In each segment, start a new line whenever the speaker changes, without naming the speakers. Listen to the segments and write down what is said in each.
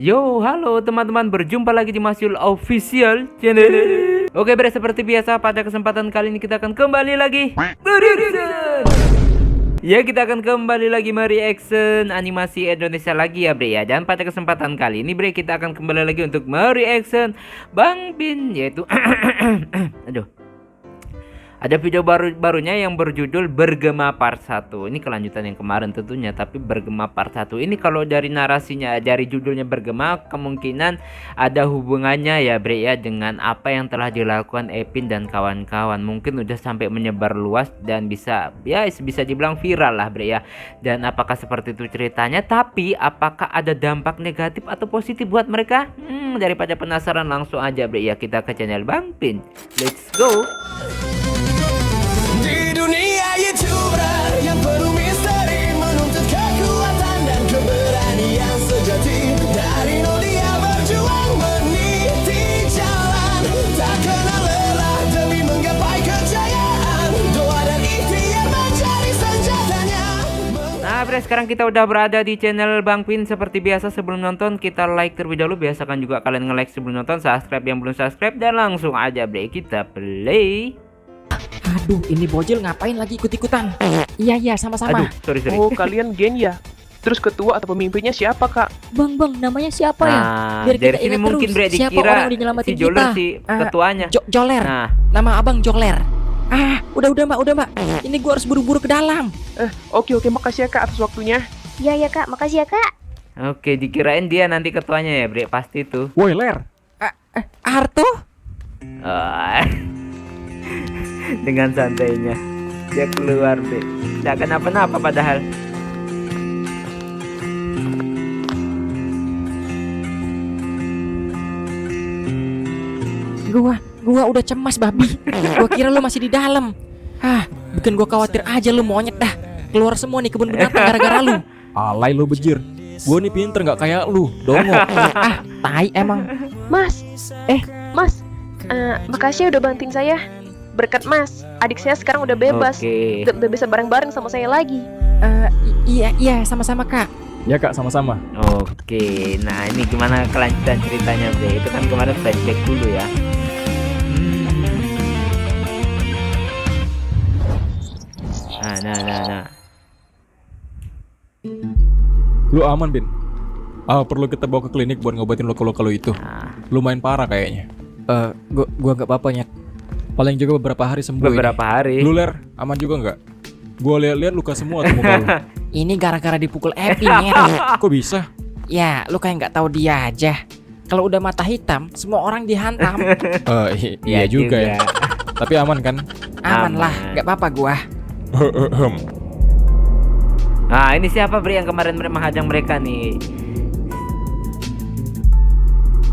Yo, halo teman-teman, berjumpa lagi di Masyul Official Channel. Oke bre, seperti biasa pada kesempatan kali ini kita akan kembali lagi mereaction. Ya, kita akan kembali lagi mereaction animasi Indonesia lagi ya bre ya. Dan pada kesempatan kali ini bre, kita akan kembali lagi untuk mereaction Bang Bin, yaitu aduh, ada video barunya yang berjudul Bergema Part 1. Ini kelanjutan yang kemarin tentunya, tapi Bergema Part 1 ini kalau dari narasinya, dari judulnya Bergema, kemungkinan ada hubungannya ya bre ya dengan apa yang telah dilakukan Epin dan kawan-kawan. Mungkin udah sampai menyebar luas dan bisa dibilang viral lah bre ya. Dan apakah seperti itu ceritanya? Tapi apakah ada dampak negatif atau positif buat mereka? Daripada penasaran, langsung aja bre ya kita ke channel Bang Pin. Let's go.
Di dunia YouTuber yang penuh misteri, menuntut kekuatan dan keberanian sejati. Dari nol dia berjuang meniti jalan, tak kenal lelah demi menggapai kejayaan. Doa dan ikhtiar mencari senjatanya.
Nah bre, sekarang kita udah berada di channel Bang Pin. Seperti biasa sebelum nonton kita like terlebih dahulu. Biasakan juga kalian nge-like sebelum nonton, subscribe yang belum subscribe, dan langsung aja bre kita play.
Aduh, ini bocil ngapain lagi ikut-ikutan? Iya, sama-sama.
Aduh, sorry.
Oh, kalian geng ya? Terus ketua atau pemimpinnya siapa, Kak?
Bang, namanya siapa ya?
Nah,
Biar
dari
kita
sini
ingat
mungkin
terus
bre
siapa
dikira
orang yang nyelamatin
si Joler
kita.
si ketuanya.
Joler.
Nah,
Nama abang Joler. Udah mbak. Ini gua harus buru-buru ke dalam.
Oke, makasih ya, Kak, atas waktunya.
Iya kak, makasih ya kak.
oke, dikirain dia nanti ketuanya ya bre, pasti tuh.
Woi, Ler. Arto?
Ah, dengan santainya dia keluar bre, tidak kenapa-napa padahal.
Gua udah cemas, babi. Gua kira lu masih di dalam. Bikin gua khawatir aja lu, monyet dah. Keluar semua nih kebun binatang gara-gara lu.
Alay lu bejir. Gua nih pinter nggak kayak lu, dongo.
Tai emang.
Mas, mas, makasih ya udah bantuin saya. Berkat mas, adik saya sekarang udah bebas.
Oke.
Udah bisa bareng-bareng sama saya lagi.
Iya, sama-sama kak.
Ya kak, sama-sama.
Oke, nah ini gimana kelanjutan ceritanya bre? Itu kan kemarin flashback dulu ya. Nah.
Lu aman, Bin? Perlu kita bawa ke klinik buat ngobatin luka-luka lu itu.
Nah,
Lumayan parah kayaknya.
Gua nggak apa-apa, Nyet.
Paling juga beberapa hari sembuh
beberapa hari.
ini. Lu Ler, aman juga nggak? Gua lihat-lihat luka semua tuh muka lu.
Ini gara-gara dipukul Epin, Nyet.
Kok bisa?
Ya, lu kayak nggak tahu dia aja. Kalau udah mata hitam, semua orang dihantam.
Iya juga ya. Tapi aman kan?
Aman lah,
Aman.
nggak apa-apa gua.
Nah, ini siapa bre yang kemarin menghadang mereka nih?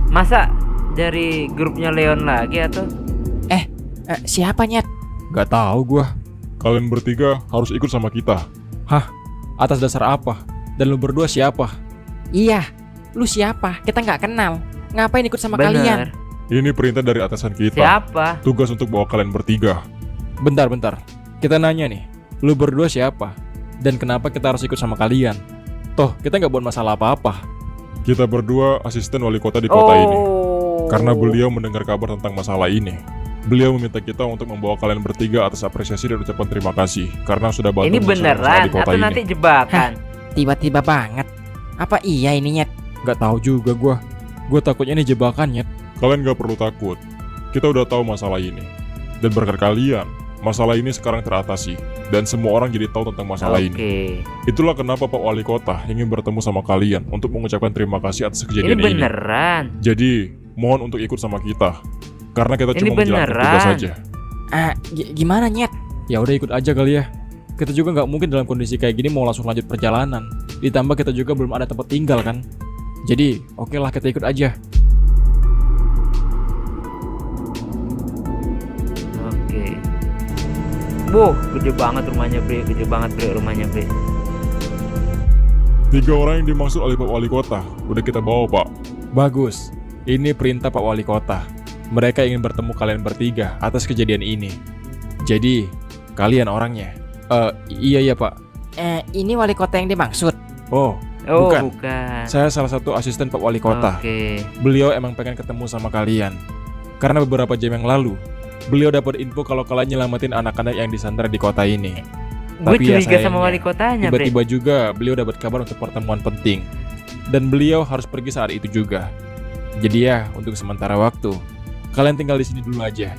Masa dari grupnya Leon lagi atau?
Siapa, Nyet?
Gak tahu gua.
Kalian bertiga harus ikut sama kita.
Atas dasar apa? Dan lu berdua siapa?
Iya, lu siapa? Kita nggak kenal. Ngapain ikut sama kalian?
Bener.
Ini perintah dari atasan kita.
Siapa?
Tugas untuk bawa kalian bertiga.
Bentar. Kita nanya nih. Lu berdua siapa? Dan kenapa kita harus ikut sama kalian? Toh, kita nggak buat masalah apa-apa.
Kita berdua asisten wali kota di kota ini.
Oh.
Karena beliau mendengar kabar tentang masalah ini. Beliau meminta kita untuk membawa kalian bertiga atas apresiasi dan ucapan terima kasih karena sudah bantu
Ini
menyelesaikan masalah
beneran
di kota
atau
ini.
nanti jebakan?
Tiba-tiba banget. Apa iya ini, Nyet?
Gak tahu juga gua. Gua takutnya ini jebakan, Nyet.
Kalian gak perlu takut. Kita udah tahu masalah ini. Dan berkat kalian, masalah ini sekarang teratasi. Dan semua orang jadi tahu tentang masalah ini.
Oke.
Itulah kenapa Pak Wali Kota ingin bertemu sama kalian untuk mengucapkan terima kasih atas
Ini
kejadian ini.
beneran.
Jadi, mohon untuk ikut sama kita. Karena kita
Ini
cuma menjalankan
beneran.
tugas saja.
Gimana, Nyet?
Ya udah ikut aja kali ya. Kita juga nggak mungkin dalam kondisi kayak gini mau langsung lanjut perjalanan. Ditambah kita juga belum ada tempat tinggal kan. Jadi, oke lah kita ikut aja.
Oke. Wow, gede banget rumahnya bre, rumahnya bre.
3 orang yang dimaksud oleh Pak Wali Kota udah kita bawa, Pak.
Bagus. Ini perintah Pak Wali Kota. Mereka ingin bertemu kalian bertiga atas kejadian ini. Jadi, kalian orangnya. Iya Pak.
Ini wali kota yang dimaksud.
Oh,
Oh,
Bukan.
bukan.
Saya salah satu asisten Pak Wali Kota.
Oke.
Beliau emang pengen ketemu sama kalian. Karena beberapa jam yang lalu, beliau dapat info kalau kalian nyelamatin anak-anak yang disandra di kota ini.
Gue
Tapi ya
curiga sama
sayangnya,
wali kotanya, Bre.
tiba-tiba juga beliau dapat kabar untuk pertemuan penting. Dan beliau harus pergi saat itu juga. Jadi ya, untuk sementara waktu, kalian tinggal di sini dulu aja.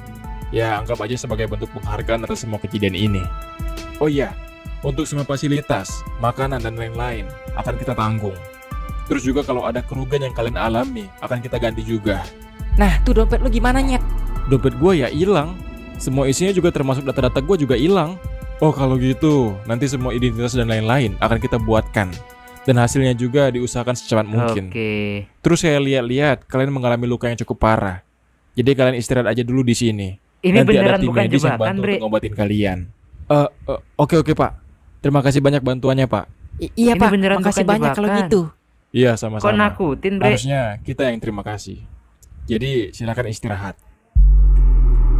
Ya, anggap aja sebagai bentuk penghargaan atas semua kejadian ini. Oh iya, untuk semua fasilitas, makanan dan lain-lain akan kita tanggung. Terus juga kalau ada kerugian yang kalian alami, akan kita ganti juga.
Nah, tuh dompet lu gimana, Nyet?
Dompet gue ya hilang. Semua isinya juga termasuk data-data gue juga hilang. Oh kalau gitu, nanti semua identitas dan lain-lain akan kita buatkan. Dan hasilnya juga diusahakan secepat mungkin.
Oke.
Terus saya lihat-lihat kalian mengalami luka yang cukup parah. Jadi kalian istirahat aja dulu di sini.
Ini
Nanti ada
beneran
tim
bukan
medis yang
jebakan,
bantu
Bre.
untuk ngobatin kalian. Oke Pak. Terima kasih banyak bantuannya Pak.
Iya,
Ini
Pak.
beneran
Makasih
bukan
banyak kalau
jebakan.
gitu.
Iya
Kok
sama-sama.
nakutin, Bre?
Harusnya kita yang terima kasih. Jadi silakan istirahat.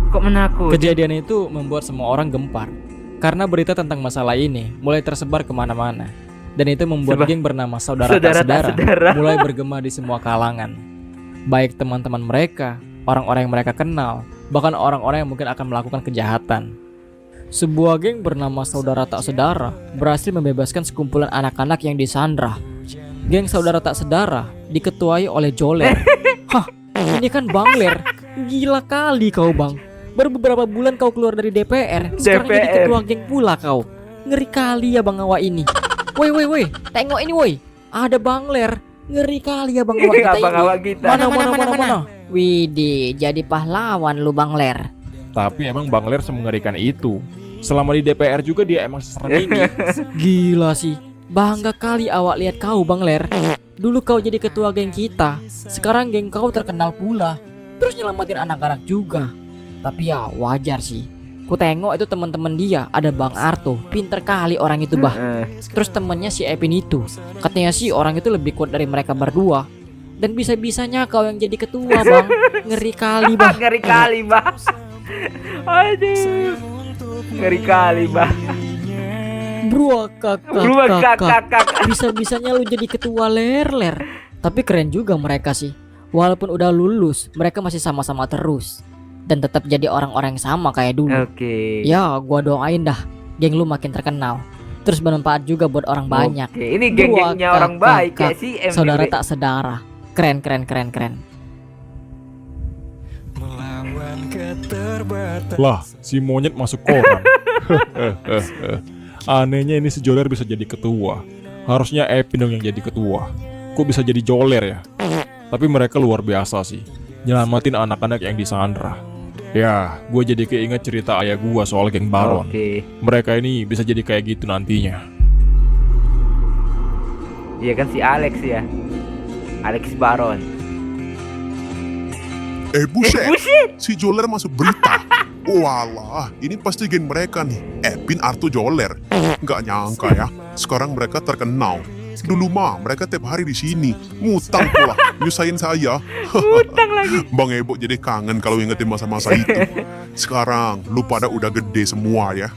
Kok menakut?
Kejadian itu membuat semua orang gempar. Karena berita tentang masalah ini mulai tersebar kemana-mana. Dan itu membuat geng bernama Saudara Tak
Saudara Tak Sedara.
mulai bergema di semua kalangan. Baik teman-teman mereka, orang-orang yang mereka kenal, bahkan orang-orang yang mungkin akan melakukan kejahatan. Sebuah geng bernama Saudara Tak Sedara berhasil membebaskan sekumpulan anak-anak yang disandra. Geng Saudara Tak Sedara diketuai oleh Joler. Hah, ini kan Bang Ler. Gila kali kau Bang. Baru beberapa bulan kau keluar dari DPR, sekarang jadi
DPR.
ketua geng pula kau. Ngeri kali ya Bang Awa ini. Woi, tengok ini woi. Ada Bang Ler. Ngeri kali ya Bang Awa kita
Abang
ini.
awak kita.
Mana? Widih, jadi pahlawan lu, Bang Ler.
Tapi emang Bang Ler semengerikan itu. Selama di DPR juga dia emang seserem ini. Gila sih. Bangga kali awak lihat kau Bang Ler. Dulu kau jadi ketua geng kita. Sekarang geng kau terkenal pula. Terus nyelamatin anak-anak juga. Tapi ya wajar sih. Ku tengok itu teman-teman dia, ada Bang Arto. Pinter kali orang itu bah. Terus temennya si Epin itu. Katanya sih orang itu lebih kuat dari mereka berdua. Dan bisa-bisanya kau yang jadi ketua Bang. Ngeri kali bah.
Ngeri kali, Bah. Aduh. Ngeri kali, Bah.
Bro
Kakak.
Bisa-bisanya lu jadi ketua ler. Tapi keren juga mereka sih. Walaupun udah lulus, mereka masih sama-sama terus. Dan tetap jadi orang-orang yang sama kayak dulu.
Oke.
Ya, gua doain dah geng lu makin terkenal. Terus bermanfaat juga buat orang banyak.
Oke, ini geng-gengnya orang baik kayak si M.
Saudara
nih, Bre.
tak sedara. Keren.
Lah, si monyet masuk koran. Anehnya ini si Joler bisa jadi ketua. Harusnya Epin dong yang jadi ketua. Kok bisa jadi Joler ya? Tapi mereka luar biasa sih. Nyelamatin anak-anak yang disandra. Ya, gue jadi keinget cerita ayah gue soal geng Baron.
Oke.
Mereka ini bisa jadi kayak gitu nantinya.
Iya kan si Alex ya. Alex Baron.
Buset, si Joler masuk berita. Walah, ini pasti geng mereka nih. Epin, Arto, Joler. Nggak nyangka ya, sekarang mereka terkenal. Dulu mah mereka tiap hari di sini ngutang pula, nyusahin saya.
Utang lagi.
Bang Ebo jadi kangen kalau ingetin masa-masa itu. Sekarang lu pada udah gede semua ya.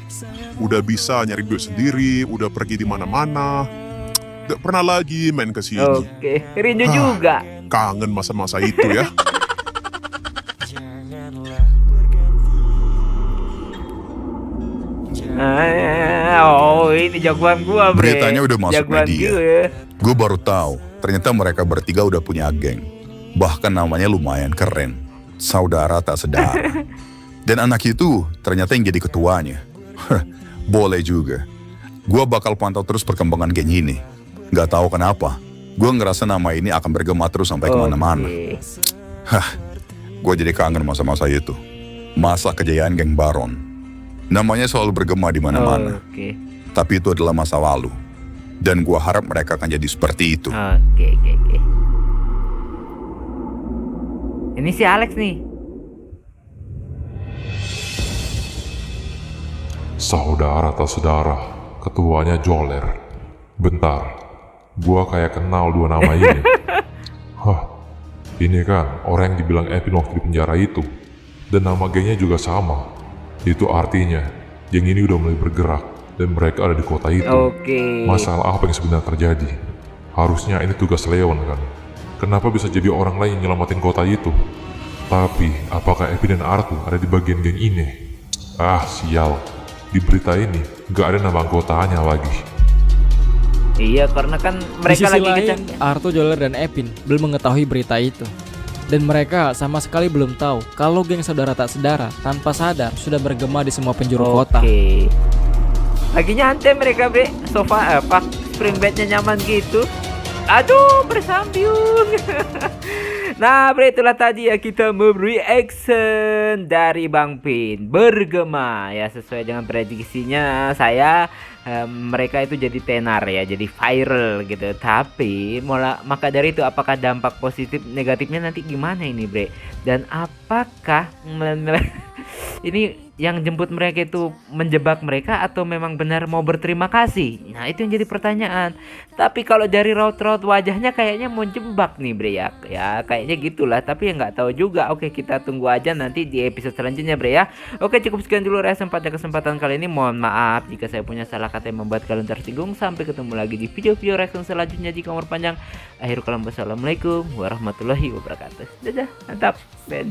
Udah bisa nyari duit sendiri, udah pergi di mana-mana. Gak pernah lagi main ke sini.
Oke. Rindu juga.
Kangen masa-masa itu ya.
Oh, ini jagoan gua, Bre.
Beritanya udah masuk
Jagoan
media.
gue.
Gue baru tahu, ternyata mereka bertiga udah punya geng. Bahkan namanya lumayan keren. Saudara Tak Sedara. Dan anak itu ternyata yang jadi ketuanya. Boleh juga. Gue bakal pantau terus perkembangan geng ini. Gak tahu kenapa. Gue ngerasa nama ini akan bergema terus sampai kemana-mana. Gue jadi kangen masa-masa itu. Masa kejayaan geng Baron. Namanya selalu bergema di mana-mana.
Oke.
Tapi itu adalah masa lalu. Dan gue harap mereka akan jadi seperti itu.
Oke. Ini si Alex nih.
Saudara tak sedara, ketuanya Joler. Bentar, gua kayak kenal dua nama ini. Hah, ini kan orang yang dibilang Epin waktu di penjara itu. Dan nama gengnya juga sama. Itu artinya, geng ini udah mulai bergerak dan mereka ada di kota itu.
Oke.
Masalah apa yang sebenarnya terjadi? Harusnya ini tugas Leon kan. Kenapa bisa jadi orang lain yang nyelamatin kota itu? Tapi, apakah Epi dan Artu ada di bagian geng ini? Ah, sial. Di berita ini, nggak ada nama anggotanya lagi.
Iya, karena kan
Di
mereka
sisi
lagi
lain,
kecang.
Arto, Joler, dan Epin belum mengetahui berita itu. Dan mereka sama sekali belum tahu kalau geng saudara tak sedara tanpa sadar sudah bergema di semua penjuru kota.
Oke. Lagi nyantai mereka, Bre. Sofa pak spring bednya nyaman gitu. Aduh, bersambiung. Nah, Bre, itulah tadi ya kita reaction dari Bang Pin. Bergema ya, sesuai dengan prediksinya saya. Mereka itu jadi tenar ya, jadi viral gitu. Tapi maka dari itu, apakah dampak positif negatifnya nanti gimana ini, Bre? Dan apakah ini yang jemput mereka itu menjebak mereka atau memang benar mau berterima kasih? Nah, itu yang jadi pertanyaan. Tapi kalau dari raut-raut wajahnya kayaknya mau jebak nih, Bre ya. Ya kayaknya gitulah, tapi ya nggak tahu juga. Oke, kita tunggu aja nanti di episode selanjutnya, Bre ya. Oke, cukup sekian dulu reaction pada kesempatan kali ini. Mohon maaf jika saya punya salah kata yang membuat kalian tersinggung. Sampai ketemu lagi di video-video reaction selanjutnya. Jika umur panjang, akhir kalam, wassalamualaikum warahmatullahi wabarakatuh. Dadah, mantap, Ben.